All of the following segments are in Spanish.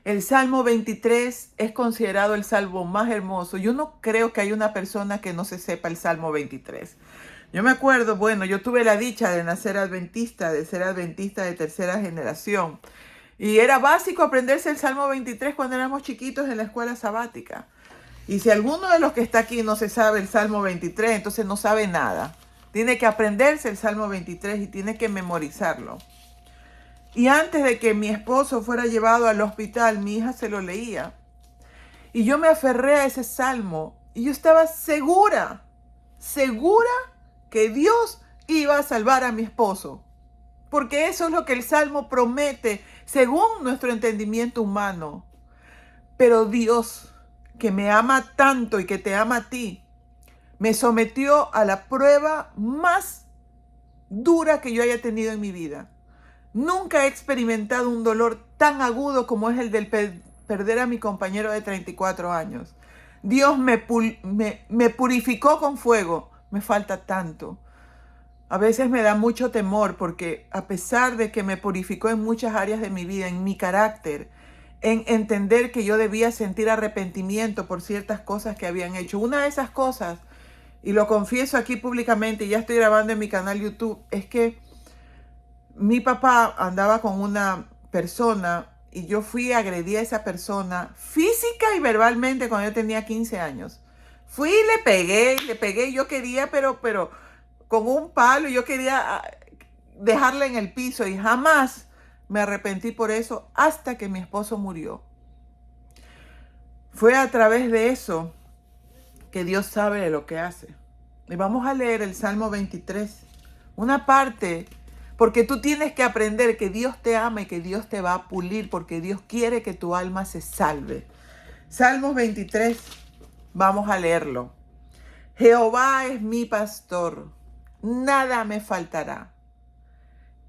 El Salmo 23 es considerado el salmo más hermoso. Yo no creo que haya una persona que no se sepa el Salmo 23. Yo me acuerdo, bueno, yo tuve la dicha de nacer adventista, de ser adventista de tercera generación. Y era básico aprenderse el Salmo 23 cuando éramos chiquitos en la escuela sabática. Y si alguno de los que está aquí no se sabe el Salmo 23, entonces no sabe nada. Tiene que aprenderse el Salmo 23 y tiene que memorizarlo. Y antes de que mi esposo fuera llevado al hospital, mi hija se lo leía. Y yo me aferré a ese salmo y yo estaba segura que Dios iba a salvar a mi esposo. Porque eso es lo que el salmo promete según nuestro entendimiento humano. Pero Dios, que me ama tanto y que te ama a ti, me sometió a la prueba más dura que yo haya tenido en mi vida. Nunca he experimentado un dolor tan agudo como es el del perder a mi compañero de 34 años. Dios me purificó con fuego. Me falta tanto. A veces me da mucho temor porque a pesar de que me purificó en muchas áreas de mi vida, en mi carácter, en entender que yo debía sentir arrepentimiento por ciertas cosas que habían hecho. Una de esas cosas, y lo confieso aquí públicamente, y ya estoy grabando en mi canal YouTube, es que mi papá andaba con una persona y yo fui y agredí a esa persona física y verbalmente cuando yo tenía 15 años. Fui y le pegué, yo quería, pero con un palo, yo quería dejarla en el piso y jamás me arrepentí por eso hasta que mi esposo murió. Fue a través de eso que Dios sabe de lo que hace. Y vamos a leer el Salmo 23, una parte, porque tú tienes que aprender que Dios te ama y que Dios te va a pulir, porque Dios quiere que tu alma se salve. Salmos 23, vamos a leerlo. Jehová es mi pastor, nada me faltará.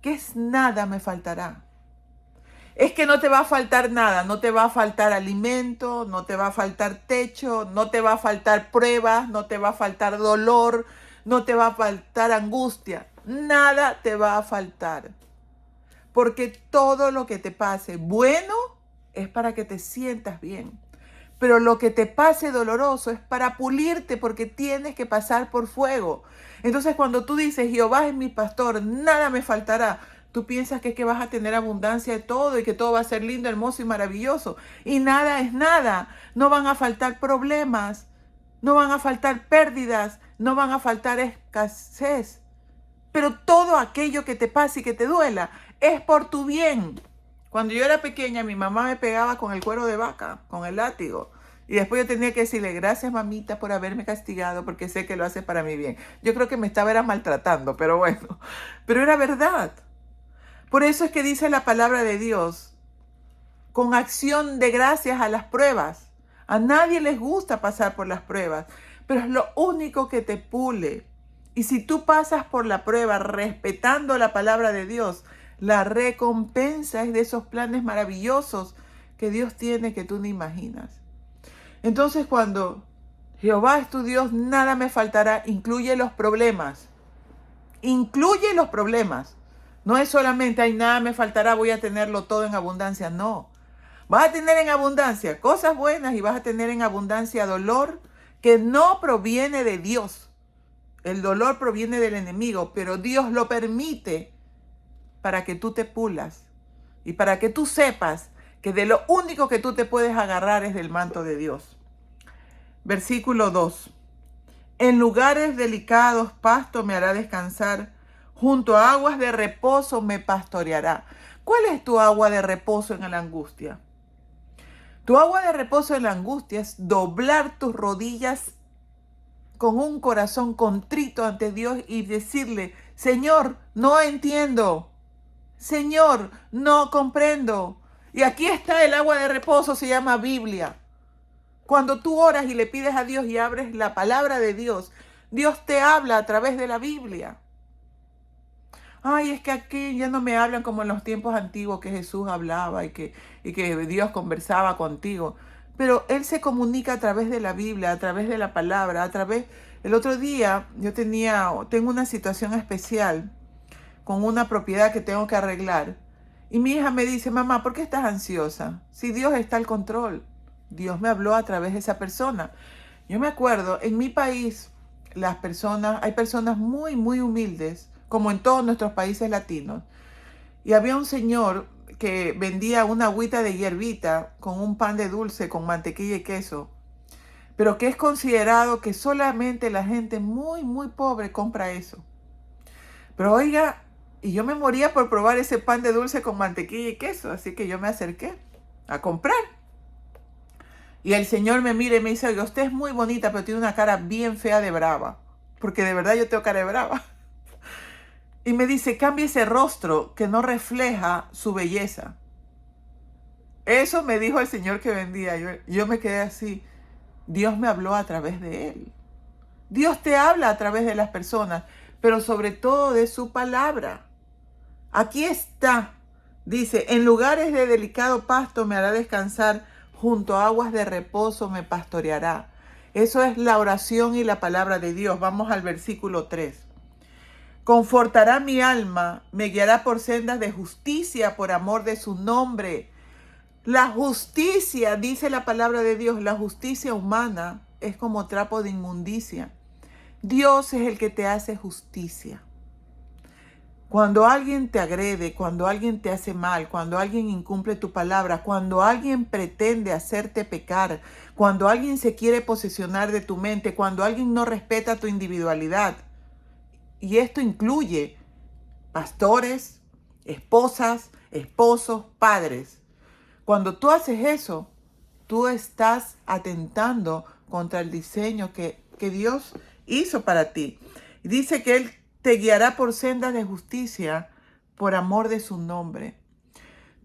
¿Qué es nada me faltará? Es que no te va a faltar nada, no te va a faltar alimento, no te va a faltar techo, no te va a faltar pruebas, no te va a faltar dolor, no te va a faltar angustia, nada te va a faltar. Porque todo lo que te pase bueno es para que te sientas bien. Pero lo que te pase doloroso es para pulirte porque tienes que pasar por fuego. Entonces cuando tú dices, Jehová es mi pastor, nada me faltará, tú piensas que vas a tener abundancia de todo y que todo va a ser lindo, hermoso y maravilloso. Y nada es nada. No van a faltar problemas, no van a faltar pérdidas, no van a faltar escasez. Pero todo aquello que te pase y que te duela es por tu bien. Cuando yo era pequeña, mi mamá me pegaba con el cuero de vaca, con el látigo. Y después yo tenía que decirle, gracias mamita por haberme castigado porque sé que lo hace para mi bien. Yo creo que me estaba maltratando, pero bueno. Pero era verdad. Por eso es que dice la palabra de Dios, con acción de gracias a las pruebas. A nadie les gusta pasar por las pruebas, pero es lo único que te pule. Y si tú pasas por la prueba respetando la palabra de Dios, la recompensa es de esos planes maravillosos que Dios tiene que tú no imaginas. Entonces cuando Jehová es tu Dios, nada me faltará, incluye los problemas. Incluye los problemas. No es solamente, ay, nada me faltará, voy a tenerlo todo en abundancia. No. Vas a tener en abundancia cosas buenas y vas a tener en abundancia dolor que no proviene de Dios. El dolor proviene del enemigo, pero Dios lo permite para que tú te pulas y para que tú sepas que de lo único que tú te puedes agarrar es del manto de Dios. Versículo 2. En lugares delicados pasto me hará descansar, junto a aguas de reposo me pastoreará. ¿Cuál es tu agua de reposo en la angustia? Tu agua de reposo en la angustia es doblar tus rodillas con un corazón contrito ante Dios y decirle, Señor, no entiendo. Señor, no comprendo. Y aquí está el agua de reposo, se llama Biblia. Cuando tú oras y le pides a Dios y abres la palabra de Dios, Dios te habla a través de la Biblia. Ay, es que aquí ya no me hablan como en los tiempos antiguos que Jesús hablaba y que Dios conversaba contigo. Pero Él se comunica a través de la Biblia, a través de la palabra, a través... El otro día tengo una situación especial con una propiedad que tengo que arreglar. Y mi hija me dice, mamá, ¿por qué estás ansiosa? Si Dios está al control. Dios me habló a través de esa persona. Yo me acuerdo, en mi país, hay personas muy, muy humildes, como en todos nuestros países latinos. Y había un señor que vendía una agüita de hierbita con un pan de dulce, con mantequilla y queso, pero que es considerado que solamente la gente muy, muy pobre compra eso. Pero oiga, y yo me moría por probar ese pan de dulce con mantequilla y queso, así que yo me acerqué a comprar. Y el señor me mira y me dice, oiga, usted es muy bonita, pero tiene una cara bien fea de brava, porque de verdad yo tengo cara de brava. Y me dice, cambie ese rostro que no refleja su belleza. Eso me dijo el señor que vendía. Yo me quedé así. Dios me habló a través de él. Dios te habla a través de las personas, pero sobre todo de su palabra. Aquí está. Dice, en lugares de delicado pasto me hará descansar, junto a aguas de reposo me pastoreará. Eso es la oración y la palabra de Dios. Vamos al versículo 3. Confortará mi alma, me guiará por sendas de justicia por amor de su nombre. La justicia, dice la palabra de Dios, la justicia humana es como trapo de inmundicia. Dios es el que te hace justicia. Cuando alguien te agrede, cuando alguien te hace mal, cuando alguien incumple tu palabra, cuando alguien pretende hacerte pecar, cuando alguien se quiere posesionar de tu mente, cuando alguien no respeta tu individualidad, y esto incluye pastores, esposas, esposos, padres. Cuando tú haces eso, tú estás atentando contra el diseño que Dios hizo para ti. Dice que Él te guiará por sendas de justicia por amor de su nombre.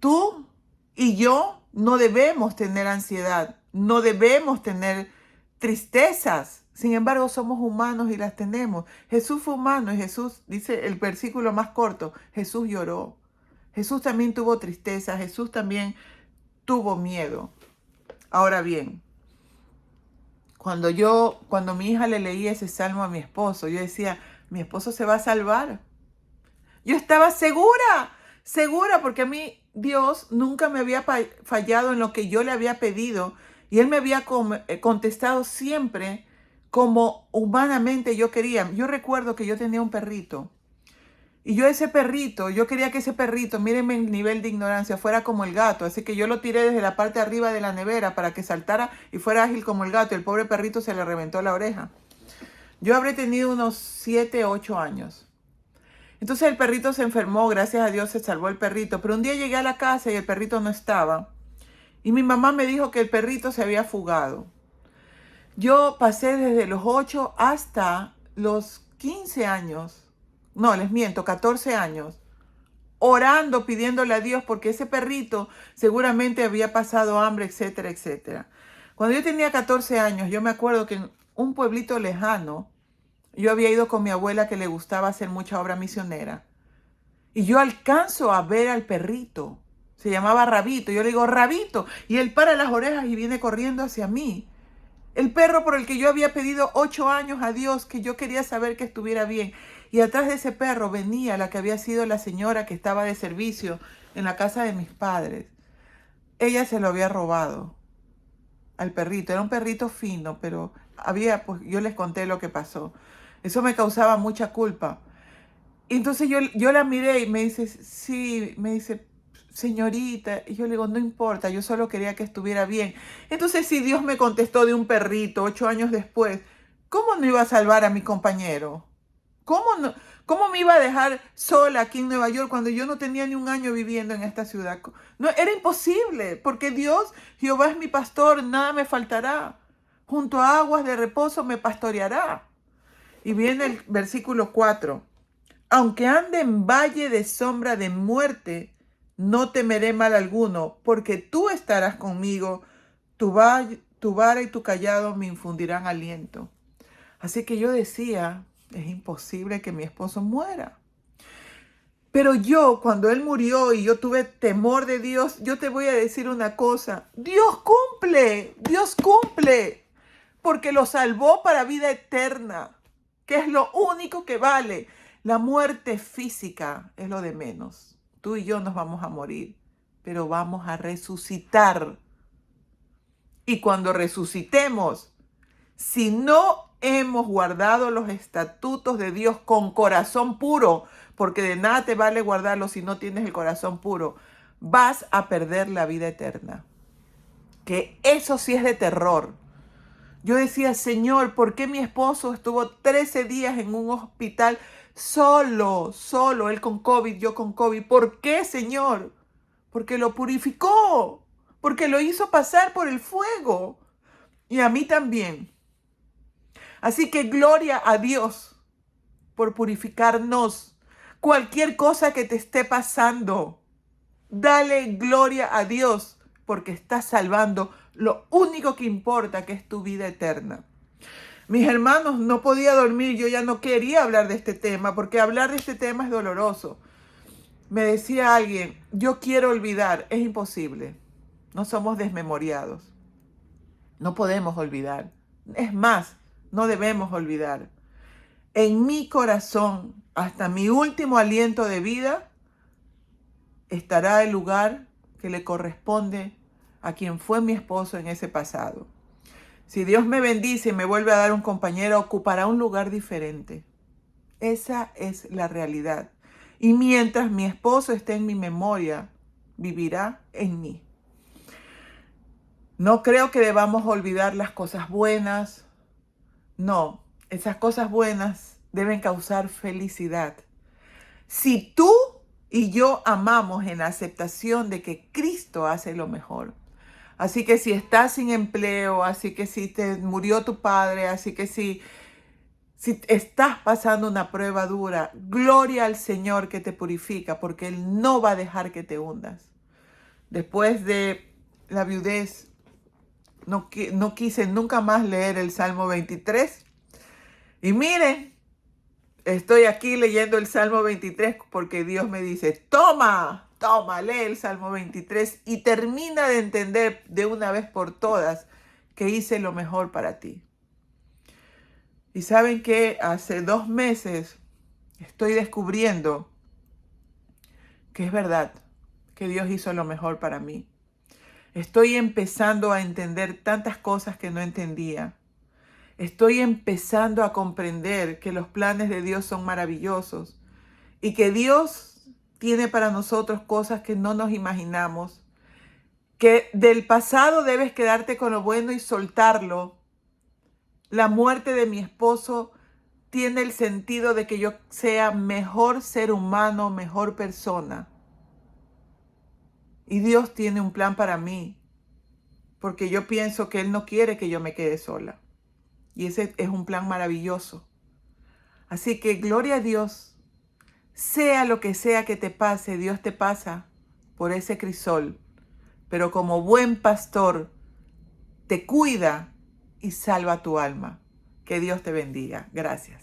Tú y yo no debemos tener ansiedad, no debemos tener tristezas. Sin embargo, somos humanos y las tenemos. Jesús fue humano y Jesús, dice el versículo más corto, Jesús lloró. Jesús también tuvo tristeza, Jesús también tuvo miedo. Ahora bien, cuando mi hija le leía ese salmo a mi esposo, yo decía, mi esposo se va a salvar. Yo estaba segura, porque a mí Dios nunca me había fallado en lo que yo le había pedido y Él me había contestado siempre como humanamente yo quería. Yo recuerdo que yo tenía un perrito y yo quería que ese perrito, mírenme el nivel de ignorancia, fuera como el gato, así que yo lo tiré desde la parte de arriba de la nevera para que saltara y fuera ágil como el gato. El pobre perrito se le reventó la oreja. Yo habré tenido unos 7, 8 años. Entonces el perrito se enfermó, gracias a Dios se salvó el perrito, pero un día llegué a la casa y el perrito no estaba. Y mi mamá me dijo que el perrito se había fugado. Yo pasé desde los 8 hasta los 15 años, no, les miento, 14 años, orando, pidiéndole a Dios porque ese perrito seguramente había pasado hambre, etcétera, etcétera. Cuando yo tenía 14 años, yo me acuerdo que en un pueblito lejano, yo había ido con mi abuela que le gustaba hacer mucha obra misionera. Y yo alcanzo a ver al perrito. Se llamaba Rabito. Yo le digo, Rabito. Y él para las orejas y viene corriendo hacia mí. El perro por el que yo había pedido 8 años a Dios, que yo quería saber que estuviera bien. Y atrás de ese perro venía la que había sido la señora que estaba de servicio en la casa de mis padres. Ella se lo había robado al perrito. Era un perrito fino, pero yo les conté lo que pasó. Eso me causaba mucha culpa. Y entonces yo la miré y me dice, sí, me dice, señorita. Y yo le digo, no importa, yo solo quería que estuviera bien. Entonces, si Dios me contestó de un perrito 8 años después, ¿cómo no iba a salvar a mi compañero? ¿Cómo me iba a dejar sola aquí en Nueva York cuando yo no tenía ni un año viviendo en esta ciudad? No, era imposible, porque Dios, Jehová es mi pastor, nada me faltará. Junto a aguas de reposo me pastoreará. Y viene el versículo 4. Aunque ande en valle de sombra de muerte, no temeré mal alguno, porque tú estarás conmigo, tu vara y tu callado me infundirán aliento. Así que yo decía, es imposible que mi esposo muera. Pero yo, cuando él murió y yo tuve temor de Dios, yo te voy a decir una cosa, Dios cumple, porque lo salvó para vida eterna, que es lo único que vale. La muerte física es lo de menos. tú y yo nos vamos a morir, pero vamos a resucitar. Y cuando resucitemos, si no hemos guardado los estatutos de Dios con corazón puro, porque de nada te vale guardarlo si no tienes el corazón puro, vas a perder la vida eterna. Que eso sí es de terror. Yo decía, Señor, ¿por qué mi esposo estuvo 13 días en un hospital solo, él con COVID, yo con COVID? ¿Por qué, Señor? Porque lo purificó, porque lo hizo pasar por el fuego. Y a mí también. Así que gloria a Dios por purificarnos. Cualquier cosa que te esté pasando, dale gloria a Dios porque estás salvando lo único que importa, que es tu vida eterna. Mis hermanos, no podía dormir, yo ya no quería hablar de este tema porque hablar de este tema es doloroso. Me decía alguien, yo quiero olvidar, es imposible. No somos desmemoriados. No podemos olvidar. Es más, no debemos olvidar. En mi corazón, hasta mi último aliento de vida, estará el lugar que le corresponde a quien fue mi esposo en ese pasado. Si Dios me bendice y me vuelve a dar un compañero, ocupará un lugar diferente. Esa es la realidad. Y mientras mi esposo esté en mi memoria, vivirá en mí. No creo que debamos olvidar las cosas buenas. No, esas cosas buenas deben causar felicidad. Si tú y yo amamos en la aceptación de que Cristo hace lo mejor. Así que si estás sin empleo, así que si te murió tu padre, así que si estás pasando una prueba dura, gloria al Señor que te purifica, porque Él no va a dejar que te hundas. Después de la viudez, no quise nunca más leer el Salmo 23. Y miren, estoy aquí leyendo el Salmo 23 porque Dios me dice, toma, lee el Salmo 23 y termina de entender de una vez por todas que hice lo mejor para ti. Y saben que hace 2 meses estoy descubriendo que es verdad, que Dios hizo lo mejor para mí. Estoy empezando a entender tantas cosas que no entendía. Estoy empezando a comprender que los planes de Dios son maravillosos y que Dios tiene para nosotros cosas que no nos imaginamos, que del pasado debes quedarte con lo bueno y soltarlo. La muerte de mi esposo tiene el sentido de que yo sea mejor ser humano, mejor persona. Y Dios tiene un plan para mí, porque yo pienso que Él no quiere que yo me quede sola. Y ese es un plan maravilloso. Así que gloria a Dios. Sea lo que sea que te pase, Dios te pasa por ese crisol. Pero como buen pastor, te cuida y salva tu alma. Que Dios te bendiga. Gracias.